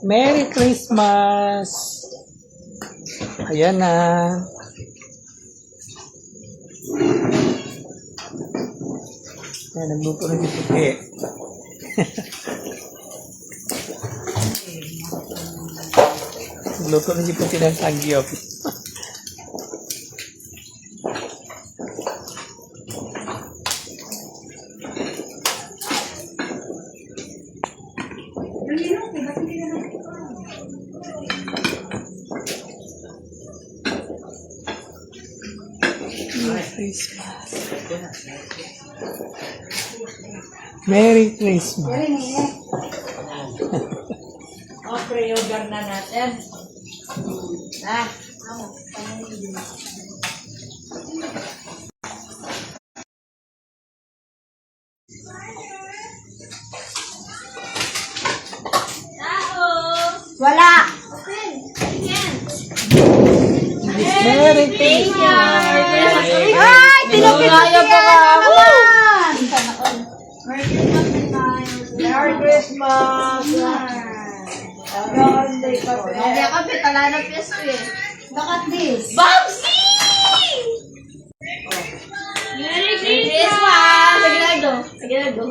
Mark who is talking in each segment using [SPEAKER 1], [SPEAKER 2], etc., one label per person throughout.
[SPEAKER 1] Merry Christmas! Ayan na. Ayan, nagluto na si Puti. Nagluto na si Puti ng sagyop. Merry Christmas.
[SPEAKER 2] O, pre-order na natin. Wala!
[SPEAKER 1] Merry Christmas!
[SPEAKER 2] Ay! Tinapit na naman! Merry Christmas! Kaya kami, tala na peso eh. Look at this. Babsi! Merry Christmas! Sige na do.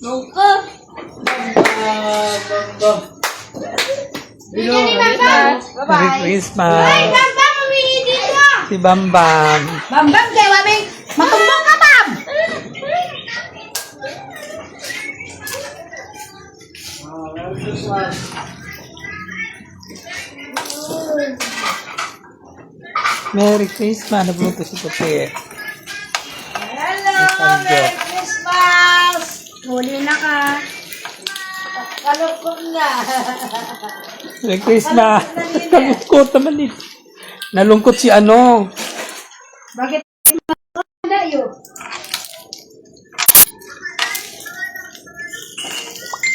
[SPEAKER 2] Mungko! Bye-bye!
[SPEAKER 1] Merry Christmas!
[SPEAKER 2] Ay, Bambang! Umihi dito!
[SPEAKER 1] Si Bambam.
[SPEAKER 2] Bambang, kaya wami! Matumbong ka, Bam!
[SPEAKER 3] Merry Christmas.
[SPEAKER 1] Merry Christmas. Nagluto si Puti.
[SPEAKER 2] Hello! Merry Christmas! Huli na ka. Kalukot na.
[SPEAKER 1] Merry Christmas. Nalungkot naman dito. Nalungkot si ano.
[SPEAKER 2] Bakit na yun?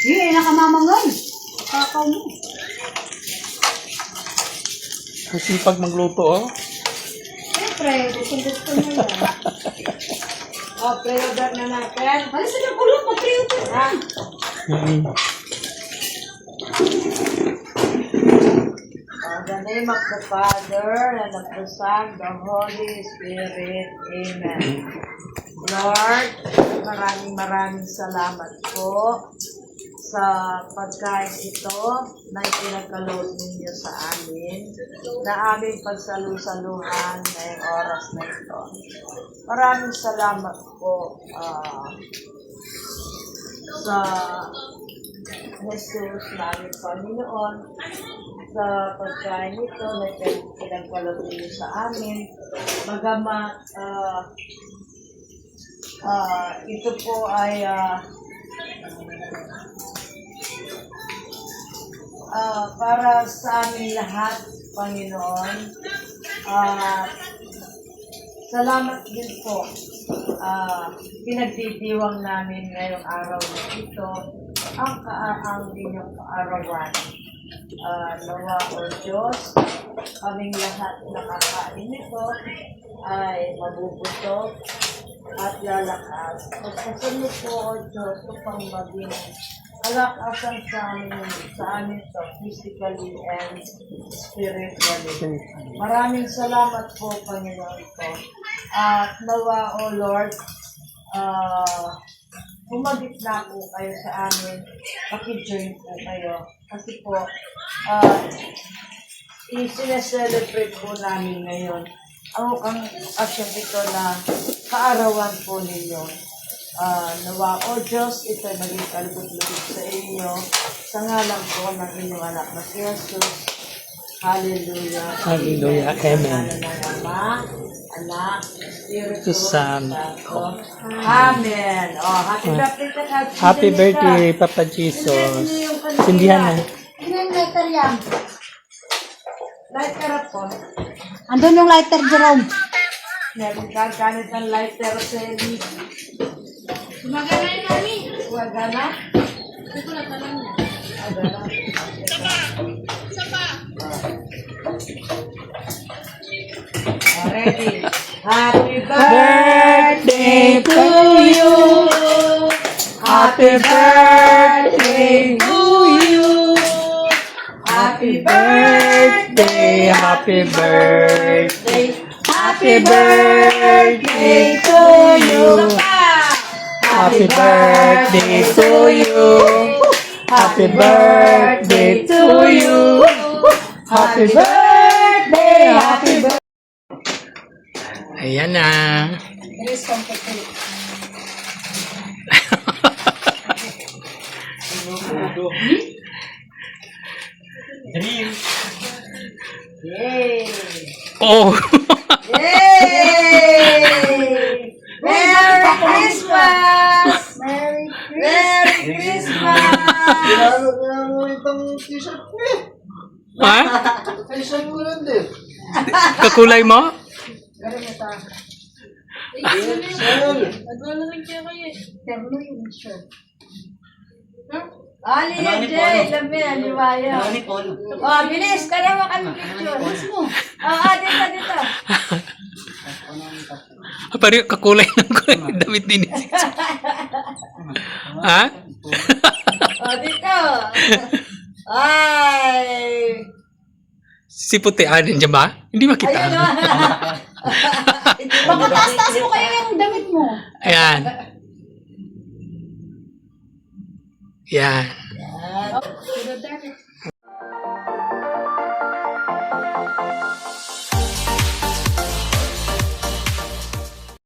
[SPEAKER 2] Hindi, nakamamangon. Kakaw mo.
[SPEAKER 1] Kasi pag magluto, oh.
[SPEAKER 2] Siyempre, gusto mo yan. O, pre-order na natin. Alis na yung kulot, mag-pre-order na.
[SPEAKER 1] Mm.
[SPEAKER 2] In the name of the Father, and of the Son, the Holy Spirit. Amen. Lord, maraming salamat po sa pagkain ito na ipinagkaloob ninyo sa amin, na aming pagsalusaluhan ngayong oras na ito. Maraming salamat po sa Jesus na aming Panginoon, sa pagkain ito na pinagkaloob ninyo sa amin. Magamat ito po ay para sa amin lahat, Panginoon. Salamat din po. Pinagdidiwang namin ngayong araw na ito ang inyong kaarawan. Nawa o Diyos, kaming lahat nakakain nito ay mabubuto at lalakas. Pagkasunod po o Diyos upang maging kalakasan sa amin to, physically and spiritually. Maraming salamat po, Panginoon ko. At nawa, O Lord, humagit na po kayo sa amin, pakijoin po kayo. Kasi po, i-celebrate po namin ngayon ang asyong ito na kaarawan po ninyo. Nawa, O Diyos, ito'y maging kalugod-lugod sa inyo sa ngalan po ng inyong anak na si Jesus. Hallelujah.
[SPEAKER 1] Hallelujah. Amen.
[SPEAKER 2] Sa ngalan ng Ama, Anak, Espiritu
[SPEAKER 1] Santo.
[SPEAKER 2] Amen. Oh, happy birthday to God.
[SPEAKER 1] Happy birthday, Papa Jesus. Sindihan na.
[SPEAKER 2] Ilang lighter yan? Lighter po.
[SPEAKER 4] Andun yung lighter, Jerome.
[SPEAKER 2] Meron ka ganit ng lighter sa Eli. Gumagana yun, Mami. Gumagana? Hindi ko lang alam na. Gumagana. Isa pa. Ready. Happy birthday to you.
[SPEAKER 1] Happy birthday to you.
[SPEAKER 2] Happy
[SPEAKER 1] Birthday, happy birthday.
[SPEAKER 2] Happy
[SPEAKER 1] birthday to you. Happy birthday to you. Happy birthday to you. Happy birthday, happy birthday. Ayan na.
[SPEAKER 2] Yay!
[SPEAKER 1] Oh.
[SPEAKER 2] Yay! Merry Christmas! Merry Christmas!
[SPEAKER 3] Ano itong t-shirt ko eh.
[SPEAKER 1] Ha?
[SPEAKER 3] T-shirt ko lang din.
[SPEAKER 1] Kakulay mo?
[SPEAKER 2] Ali yan, Jay. Lami, aliwaya. Oh, bilis. Kaya makan picture. Dito.
[SPEAKER 1] Parang kakulay ng damit din. Ha?
[SPEAKER 2] Dito. Ay.
[SPEAKER 1] Si puti anin dyan ba? Hindi makita.
[SPEAKER 2] Ayun o.
[SPEAKER 4] Baka taas-taas mo kayo yung damit mo.
[SPEAKER 1] Ayan. Yan.